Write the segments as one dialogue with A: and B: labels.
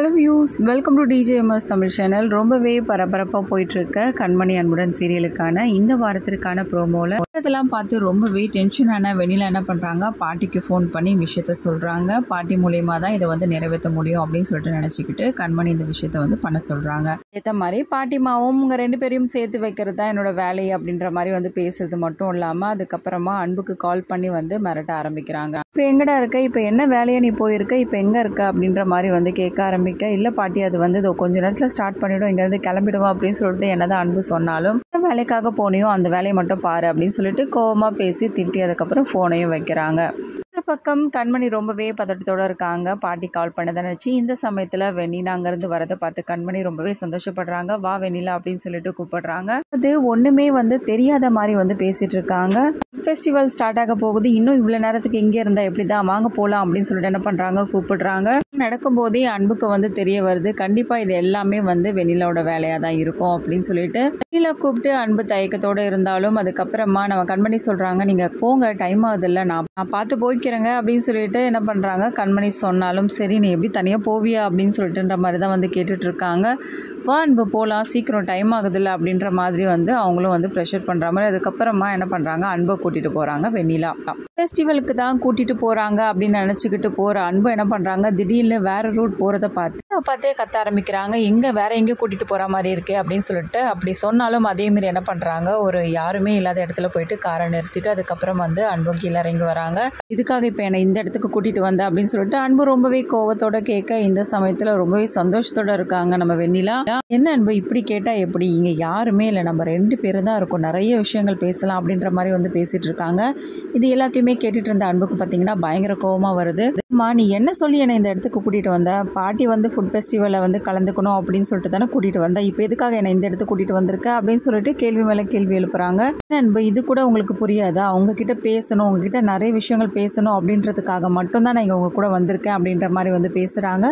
A: Hello views, welcome to TJMS Tamil channel. ரொம்பவே பரபரப்பாக போயிட்டுருக்க கண்மணி அன்புடன் சீரியலுக்கான இந்த வாரத்திற்கான ப்ரோமோவில் இதெல்லாம் பார்த்து ரொம்பவே டென்ஷனான வெண்ணிலா என்ன பண்ணுறாங்க, பாட்டிக்கு ஃபோன் பண்ணி விஷயத்த சொல்கிறாங்க. பாட்டி மூலியமாக தான் இதை வந்து நிறைவேற்ற முடியும் அப்படின்னு சொல்லிட்டு நினச்சிக்கிட்டு கண்மணி இந்த விஷயத்த வந்து பண்ண சொல்கிறாங்க. ஏற்ற மாதிரி பாட்டிமாவும் உங்கள் 2 பேரையும் சேர்த்து வைக்கிறது தான் என்னோட வேலை அப்படின்ற மாதிரி வந்து பேசுறது மட்டும் இல்லாமல் அதுக்கப்புறமா அன்புக்கு கால் பண்ணி வந்து மிரட்ட ஆரம்பிக்கிறாங்க. இப்போ எங்கடா இருக்க, இப்போ என்ன வேலையை நீ போயிருக்க, இப்போ எங்கே இருக்க அப்படின்ற மாதிரி வந்து கேட்க ஆரம்பிக்க, இல்லை பாட்டி அது வந்து கொஞ்ச நேரத்தில் ஸ்டார்ட் பண்ணிவிடும், இங்கேருந்து கிளம்பிடுவோம் அப்படின்னு சொல்லிட்டு என்னதான் அன்பு சொன்னாலும் வேலைக்காக போனியோ அந்த வேலையை மட்டும் பாரு அப்படின்னு சொல்லிட்டு கோவமாக பேசி திட்டி அதுக்கப்புறம் ஃபோனையும் வைக்கிறாங்க. ஒரு பக்கம் கண்மணி ரொம்பவே பதட்டத்தோடு இருக்காங்க. பாட்டி கால் பண்ணதை நினச்சி இந்த சமயத்தில் வெண்ணிலா அங்கேருந்து வரதை பார்த்து கண்மணி ரொம்பவே சந்தோஷப்படுறாங்க. வா வெண்ணிலா அப்படின்னு சொல்லிட்டு கூப்பிடுறாங்க. அது ஒன்றுமே வந்து தெரியாத மாதிரி வந்து பேசிகிட்டு இருக்காங்க. ஃபெஸ்டிவல் ஸ்டார்ட் ஆக போகுது, இன்னும் இவ்வளோ நேரத்துக்கு இங்கே இருந்தால் எப்படி தான், வாங்க போகலாம் அப்படின்னு சொல்லிட்டு என்ன பண்ணுறாங்க, கூப்பிடுறாங்க. நடக்கும்போதே அன்புக்கு வந்து தெரிய வருது, கண்டிப்பாக இது எல்லாமே வந்து வெண்ணிலாவோட வேலையாக தான் இருக்கும் அப்படின்னு சொல்லிட்டு வெண்ணிலா கூப்பிட்டு அன்பு தயக்கத்தோடு இருந்தாலும் அதுக்கப்புறமா நம்ம கண்மணி சொல்கிறாங்க, நீங்கள் போங்க, டைம் ஆகுதில்ல, நான் பார்த்து போய்க்கிறேங்க அப்படின்னு சொல்லிட்டு என்ன பண்ணுறாங்க. கண்மணி சொன்னாலும் சரி, நீ எப்படி தனியாக போவியா அப்படின்னு சொல்லிட்டுன்ற மாதிரி தான் வந்து கேட்டுட்ருக்காங்க. வா அன்பு போகலாம், சீக்கிரம் டைம் ஆகுதில்ல அப்படின்ற மாதிரி வந்து அவங்களும் வந்து ப்ரெஷர் பண்ணுற மாதிரி. அதுக்கப்புறமா என்ன பண்ணுறாங்க, அன்பை கூட்டிகிட்டு போகிறாங்க. வெண்ணிலா ஃபெஸ்டிவலுக்கு தான் கூட்டிகிட்டு போகிறாங்க அப்படின்னு நினச்சிக்கிட்டு போகிற அன்பு என்ன பண்ணுறாங்க, திடீர்னு வேறு ரூட் போகிறத பார்த்தே கத்த ஆரம்பிக்கிறாங்க. வேறு எங்கே கூட்டிகிட்டு போகிற மாதிரி இருக்கே அப்படின்னு சொல்லிட்டு அப்படி சொன்னாலும் அதேமாரி என்ன பண்ணுறாங்க, ஒரு யாருமே இல்லாத இடத்துல போயிட்டு காரை நிறுத்திட்டு அதுக்கப்புறம் வந்து அன்பு கீழே இறங்கி வராங்க. இதுக்காக இப்போ என்னை இந்த இடத்துக்கு கூட்டிகிட்டு வந்த அப்படின்னு சொல்லிட்டு அன்பு ரொம்பவே கோவத்தோட கேட்க, இந்த சமயத்தில் ரொம்பவே சந்தோஷத்தோடு இருக்காங்க நம்ம வெண்ணிலா. என்ன அன்பு இப்படி கேட்டால் எப்படி, இங்கே யாருமே இல்லை, நம்ம 2 பேர் தான் இருக்கோம், நிறைய விஷயங்கள் பேசலாம் அப்படின்ற மாதிரி வந்து பேசிகிட்டு இருக்காங்க. இது எல்லாத்தையுமே கேட்டுட்டு இருந்த அன்புக்கு பார்த்தீங்கன்னா பயங்கர கோவமாக வருது. அம்மா நீ என்ன சொல்லி என்னை இந்த இடத்துக்கு கூட்டிகிட்டு வந்த, பாட்டி வந்து ஃபுட் ஃபெஸ்டிவலில் வந்து கலந்துக்கணும் அப்படின்னு சொல்லிட்டு தானே கூட்டிகிட்டு வந்தேன், இப்போ எதுக்காக என்னை இந்த இடத்துக்கு கூட்டிகிட்டு வந்திருக்க அப்படின்னு சொல்லிட்டு கேள்வி மேலே கேள்வி எழுப்புறாங்க. அன்பு இது கூட உங்களுக்கு புரியாதா, உங்ககிட்ட பேசணும், உங்ககிட்ட நிறைய விஷயங்கள் பேசணும் அப்படின்றதுக்காக மட்டும்தான் நான் இங்கே உங்கள் கூட வந்திருக்கேன் அப்படின்ற மாதிரி வந்து பேசுகிறாங்க.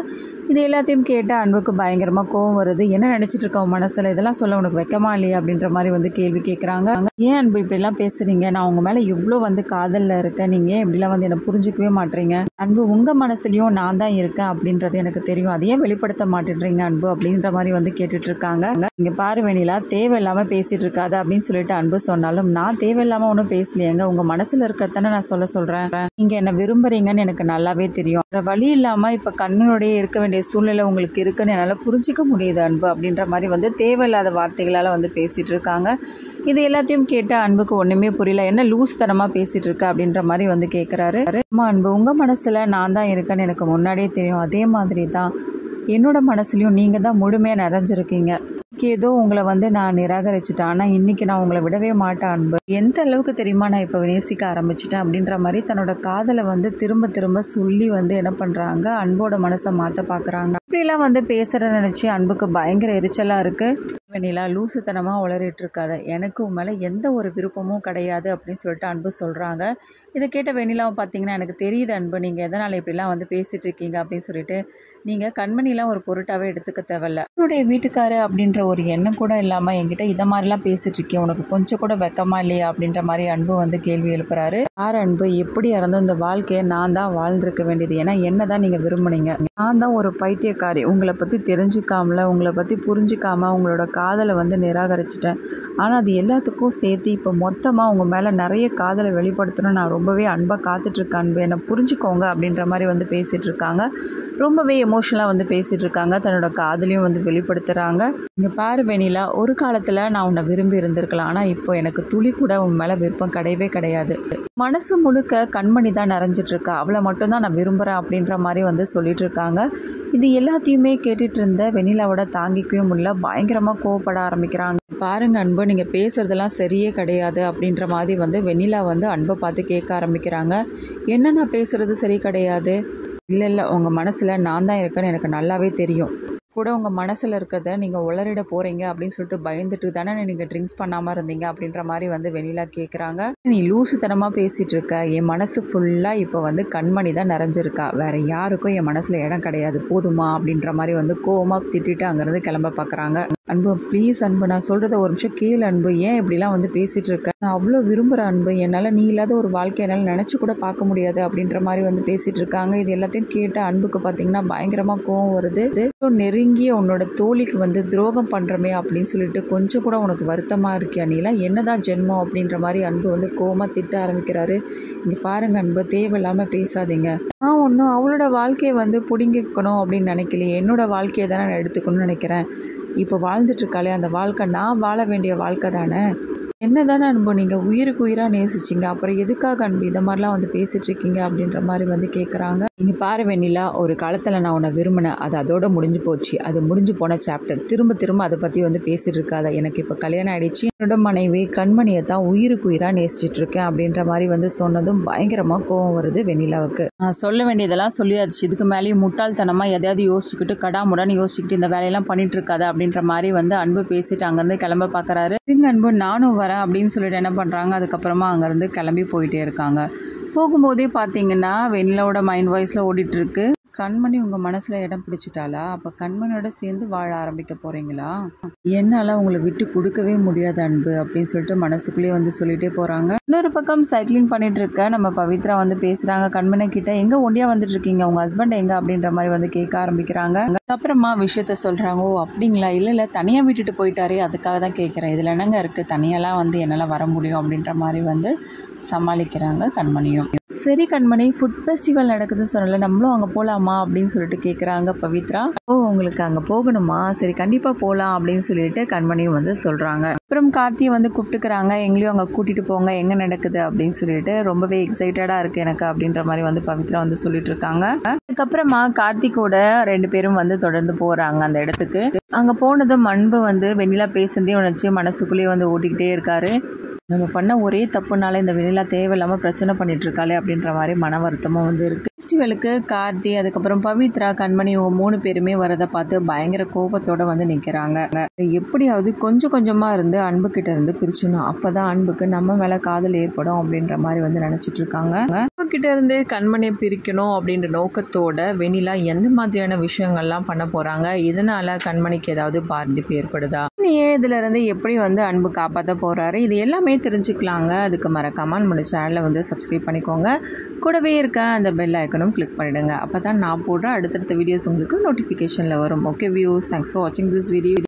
A: இது எல்லாத்தையும் கேட்ட அன்புக்கு பயங்கரமாக கோவம் வருது. என்ன நினச்சிட்டு இருக்க உன் மனசில், இதெல்லாம் சொல்ல உனக்கு வைக்கமா இல்லையா அப்படின்ற மாதிரி வந்து கேள்வி கேட்குறாங்க. ஏன் அன்பு இப்படிலாம் பேசுகிறீங்க, நான் உங்கள் மேலே எவ்வளோ வந்து காதலில் இருக்கேன், நீங்கள் ஏன் இப்படிலாம் வந்து என்னை புரிஞ்சிக்கவே மாட்டேறீங்க அன்பு, உங்கள் மனசுலையும் நான் தான் இருக்கேன் அப்படின்றது எனக்கு தெரியும், அதையே வெளிப்படுத்த மாட்டேன்றீங்க அன்பு அப்படின்ற மாதிரி வந்து கேட்டுட்ருக்காங்க. இங்கே பாரு வெண்ணிலா, தேவையில்லாமல் பேசிகிட்டு இருக்காது அப்படின்னு சொல்லிட்டு அன்பு சொன்னாலும் நான் தேவையில்லாமல் ஒன்றும் பேசலையேங்க, உங்கள் மனசில் இருக்கிறதானே நான் சொல்கிறேன், நீங்கள் என்னை விரும்புகிறீங்கன்னு எனக்கு நல்லாவே தெரியும், வேறு வழி இல்லாமல் இப்போ கண்ணனுடைய இருக்க வேண்டிய சூழ்நிலை உங்களுக்கு இருக்குன்னு என்னால் புரிஞ்சிக்க முடியுது அன்பு அப்படின்ற மாதிரி வந்து தேவையில்லாத வார்த்தைகளால் வந்து பேசிகிட்டு இருக்காங்க. இது எல்லாத்தையும் கேட்ட அன்புக்கு ஒன்றுமே புரியல, என்ன லூஸ் தனமாக பேசிகிட்டு இருக்க அப்படின்ற மாதிரி வந்து கேட்குறாரு. அம்மா அன்பு, உங்கள் மனசில் நான் தான் இருக்கேன்னு எனக்கு முன்னாடியே தெரியும், அதே மாதிரி தான் என்னோட மனசுலையும் நீங்கள் தான் முழுமையாக நிறைஞ்சிருக்கீங்க. ஏதோ உங்களை வந்து நான் நிராகரிச்சிட்டேன், ஆனால் இன்றைக்கி நான் உங்களை விடவே மாட்டேன் அன்பு, எந்த அளவுக்கு தெரியுமா நான் இப்போ நேசிக்க ஆரம்பிச்சிட்டேன் அப்படின்ற மாதிரி தன்னோட காதலை வந்து திரும்ப திரும்ப சொல்லி வந்து என்ன பண்ணுறாங்க, அன்போட மனசை மாற்ற பார்க்குறாங்க. இப்படிலாம் வந்து பேசுகிற நினச்சி அன்புக்கு பயங்கர எரிச்சலாக இருக்குது. வெண்ணிலா லூசுத்தனமாக உளறிட்டு இருக்காத, எனக்கு உன் மேலே எந்த ஒரு விருப்பமும் கிடையாது அப்படின்னு சொல்லிட்டு அன்பு சொல்கிறாங்க. இதை கேட்ட வெண்ணிலாவை பார்த்தீங்கன்னா, எனக்கு தெரியுது அன்பு, நீங்கள் எதனால் இப்படிலாம் வந்து பேசிகிட்டு இருக்கீங்க அப்படின்னு சொல்லிட்டு, நீங்கள் கண்மணிலாம் ஒரு பொருட்டாகவே எடுத்துக்க தேவையில்ல, என்னுடைய வீட்டுக்காரு அப்படின்ற ஒரு எண்ணம் கூட இல்லாமல் என்கிட்ட இதை மாதிரிலாம் பேசிகிட்டு இருக்கேன், உனக்கு கொஞ்சம் கூட வெக்கமா இல்லையா அப்படின்ற மாதிரி அன்பு வந்து கேள்வி எழுப்புறாரு. யார் அன்பு, எப்படி இருந்தோம் இந்த வாழ்க்கையை நான் தான் வாழ்ந்திருக்க வேண்டியது, ஏன்னா என்ன தான் நீங்கள் விரும்புனீங்க, நான் தான் ஒரு பைத்தியக்காரி, உங்களை பற்றி தெரிஞ்சுக்காமல, உங்களை பற்றி புரிஞ்சிக்காமல் உங்களோட காதலை வந்து நிராகரிச்சிட்டேன், ஆனால் அது எல்லாத்துக்கும் சேர்த்து இப்போ மொத்தமாக உங்கள் மேலே நிறைய காதலை வெளிப்படுத்தணும், நான் ரொம்பவே அன்பாக காத்துட்ருக்கேன் அன்பு, என்னை புரிஞ்சுக்கோங்க அப்படின்ற மாதிரி வந்து பேசிகிட்டு இருக்காங்க. ரொம்பவே எமோஷனலாக வந்து பேசிகிட்டு இருக்காங்க, தன்னோட காதலையும் வந்து வெளிப்படுத்துகிறாங்க. இங்கே பாரு வெண்ணிலா, ஒரு காலத்தில் நான் உன்னை விரும்பி இருந்திருக்கலாம், ஆனால் இப்போ எனக்கு துளி கூட உன் மேலே விருப்பம் கிடையவே கிடையாது, மனசு முழுக்க கண்மணி தான் நிறைஞ்சிட்ருக்கா, அவளை மட்டும்தான் நான் விரும்புகிறேன் அப்படின்ற மாதிரி வந்து சொல்லிட்டு இருக்காங்க. இது எல்லாத்தையுமே கேட்டுட்டு இருந்த வெண்ணிலாவோட தாங்கிக்கவே முடியல, பயங்கரமாக கோவப்பட ஆரம்பிக்கிறாங்க. பாருங்க அன்பு, நீங்கள் பேசுகிறதெல்லாம் சரியே கிடையாது அப்படின்ற மாதிரி வந்து வெண்ணிலா வந்து அன்பை பார்த்து கேட்க ஆரம்பிக்கிறாங்க. என்ன நான் பேசுகிறது சரி கிடையாது, இல்லை உங்கள் மனசில் நான் தான் இருக்கேன்னு எனக்கு நல்லாவே தெரியும், கூட உங்கள் மனசில் இருக்கிறத நீங்கள் உளறிட போகிறீங்க அப்படின்னு சொல்லிட்டு பயந்துட்டு தானே நீங்கள் ட்ரிங்க்ஸ் பண்ணாமல் இருந்தீங்க அப்படின்ற மாதிரி வந்து வெண்ணிலா கேட்குறாங்க. நீ லூசுத்தனமாக பேசிகிட்டு இருக்க, என் மனசு ஃபுல்லாக இப்போ வந்து கண்மணி தான் நிறைஞ்சிருக்கா, வேறு யாருக்கும் என் மனசில் இடம் கிடையாது போதுமா அப்படின்ற மாதிரி வந்து கோவமாக திட்டிட்டு அங்கேருந்து கிளம்ப பார்க்குறாங்க. அன்பு ப்ளீஸ் அன்பு, நான் சொல்கிறத ஒரு நிமிஷம் கேளு அன்பு, ஏன் இப்படிலாம் வந்து பேசிகிட்டு இருக்கேன், நான் அவ்வளோ விரும்புகிற அன்பு, என்னால் நீ இல்லாத ஒரு வாழ்க்கை என்னால் நினச்சி கூட பார்க்க முடியாது அப்படின்ற மாதிரி வந்து பேசிகிட்டு இருக்காங்க. இது எல்லாத்தையும் கேட்ட அன்புக்கு பார்த்திங்கன்னா பயங்கரமாக கோவம் வருது. நெருங்கிய உன்னோட தோழிக்கு வந்து துரோகம் பண்ணுறமே அப்படின்னு சொல்லிட்டு கொஞ்சம் கூட உனக்கு வருத்தமாக இருக்கியா, நீலாம் என்னதான் ஜென்மம் அப்படின்ற மாதிரி அன்பு வந்து கோவமாக திட்ட ஆரம்பிக்கிறாரு. இங்கே பாருங்க அன்பு, தேவையில்லாமல் பேசாதீங்க. நான் ஒன்றும் அவளோட வாழ்க்கையை வந்து பிடுங்கிக்கணும் அப்படின்னு நினைக்கலையே, என்னோட வாழ்க்கையை தானே நான் எடுத்துக்கணும்னு நினைக்கிறேன். இப்போ வாழ்ந்துட்டுருக்காளே அந்த வாழ்க்கை நான் வாழ வேண்டிய வாழ்க்கை தானே. என்ன தானே அன்பு நீங்கள் உயிருக்கு உயிராக நேசிச்சிங்க, அப்புறம் எதுக்காக அன்பு இதை மாதிரிலாம் வந்து பேசிகிட்ருக்கீங்க அப்படின்ற மாதிரி வந்து கேட்குறாங்க. இங்கே பாரு வெண்ணிலா, ஒரு காலத்தில் நான் உன்னை விரும்பினேன், அது அதோட முடிஞ்சு போச்சு, அது முடிஞ்சு போன சாப்டர். திரும்ப திரும்ப அதை பற்றி வந்து பேசிகிட்டு இருக்காத. எனக்கு இப்போ கல்யாணம் ஆகிடுச்சு, என்னோட மனைவி கண்மணியை தான் உயிருக்கு உயிராக நேசிச்சிட்ருக்கேன் அப்படின்ற மாதிரி வந்து சொன்னதும் பயங்கரமாக கோவம் வருது வெண்ணிலாவுக்கு. நான் சொல்ல வேண்டியதெல்லாம் சொல்லியாச்சு, இதுக்கு மேலேயும் முட்டாள்தனமாக எதையாவது யோசிச்சுக்கிட்டு கடாமுடான்னு யோசிச்சுக்கிட்டு இந்த வேலையெல்லாம் பண்ணிட்டு இருக்காத அப்படின்ற மாதிரி வந்து அன்பு பேசிட்டு அங்கேருந்து கிளம்ப பார்க்குறாரு. அன்பு நானும் வரேன் அப்படின்னு சொல்லிட்டு என்ன பண்ணுறாங்க, அதுக்கப்புறமா அங்கேருந்து கிளம்பி போயிட்டே இருக்காங்க. போகும்போதே பார்த்தீங்கன்னா வெண்ணிலாவோட மைண்ட் வாய்ஸில் ஓடிட்டுருக்கு, கண்மணி உங்கள் மனசில் இடம் பிடிச்சிட்டாளா, அப்போ கண்மணியோட சேர்ந்து வாழ ஆரம்பிக்க போகிறீங்களா, என்னால் உங்களை விட்டு கொடுக்கவே முடியாது அன்பு அப்படின்னு சொல்லிட்டு மனசுக்குள்ளேயே வந்து சொல்லிகிட்டே போகிறாங்க. இன்னொரு பக்கம் சைக்கிளிங் பண்ணிட்டு இருக்க நம்ம பவித்ரா வந்து பேசுகிறாங்க கண்மணி கிட்ட, எங்கே ஒண்டியாக வந்துட்டு இருக்கீங்க, உங்கள் ஹஸ்பண்ட் எங்கே அப்படின்ற மாதிரி வந்து கேட்க ஆரம்பிக்கிறாங்க. அப்புறமா விஷயத்த சொல்கிறாங்க. ஓ அப்படிங்களா, இல்லை தனியாக விட்டுட்டு போயிட்டாரே அதுக்காக தான் கேட்குறேன், இதில் என்னங்க இருக்குது, தனியெல்லாம் வந்து என்னால் வர முடியும் அப்படின்ற மாதிரி வந்து சமாளிக்கிறாங்க கண்மணியும். சரி கண்மணி, ஃபுட் ஃபெஸ்டிவல் நடக்குதுன்னு சொன்னல, நம்மளும் அங்கே போகலாமா அப்படின்னு சொல்லிட்டு கேட்குறாங்க பவித்ரா. ஓ உங்களுக்கு அங்கே போகணுமா, சரி கண்டிப்பாக போகலாம் அப்படின்னு சொல்லிட்டு கண்மணியும் வந்து சொல்கிறாங்க. அப்புறம் கார்த்தியை வந்து கூப்பிட்டுக்கிறாங்க, எங்களையும் அங்கே கூட்டிகிட்டு போங்க, எங்கே நடக்குது அப்படின்னு சொல்லிட்டு, ரொம்பவே எக்ஸைட்டடாக இருக்குது எனக்கு அப்படின்ற மாதிரி வந்து பவித்ரா வந்து சொல்லிட்டு இருக்காங்க. அதுக்கப்புறமா கார்த்திகோட 2 பேரும் வந்து தொடர்ந்து போகிறாங்க அந்த இடத்துக்கு. அங்கே போனதும் அன்பு வந்து வெண்ணிலா பேசுனதே உணர்ச்சி மனசுக்குள்ளேயே வந்து ஓட்டிக்கிட்டே இருக்காரு. நம்ம பண்ண ஒரே தப்புனால இந்த வெண்ணிலா தேவையில்லாமல் பிரச்சனை பண்ணிட்டு இருக்காளே அப்படின்ற மாதிரி மன வருத்தமும் வந்து இருக்குது. ஃபெஸ்டிவலுக்கு கார்த்தி அதுக்கப்புறம் பவித்ரா கண்மணி இவங்க 3 பேருமே வரதை பார்த்து பயங்கர கோபத்தோடு வந்து நிற்கிறாங்க. எப்படியாவது கொஞ்சம் கொஞ்சமாக இருந்து அன்புக்கிட்ட இருந்து பிரிச்சணும், அப்போ தான் அன்புக்கு நம்ம மேலே காதல் ஏற்படும் அப்படின்ற மாதிரி வந்து நினச்சிட்டு இருக்காங்க. அன்புக்கிட்ட இருந்து கண்மணியை பிரிக்கணும் அப்படின்ற நோக்கத்தோட வெண்ணிலா எந்த மாதிரியான விஷயங்கள்லாம் பண்ண போகிறாங்க, இதனால் கண்மணிக்கு ஏதாவது பாதிப்பு ஏற்படுதா, இதில் இருந்து எப்படி வந்து அன்பு காப்பாற்ற போகிறாரு, இது எல்லாமே தெரிஞ்சுக்கலாங்க. அதுக்கு மறக்காமல் நம்மளோட சேனலை வந்து சப்ஸ்கிரைப் பண்ணிக்கோங்க, கூடவே இருக்க அந்த பெல் ஐக்கனும் கிளிக் பண்ணிவிடுங்க, அப்போ தான் நான் போடுற அடுத்தடுத்த வீடியோஸ் உங்களுக்கு நோட்டிஃபிகேஷனில் வரும். ஓகே வியூஸ், தேங்க்ஸ் ஃபார் வாட்சிங் திஸ் வீடியோ.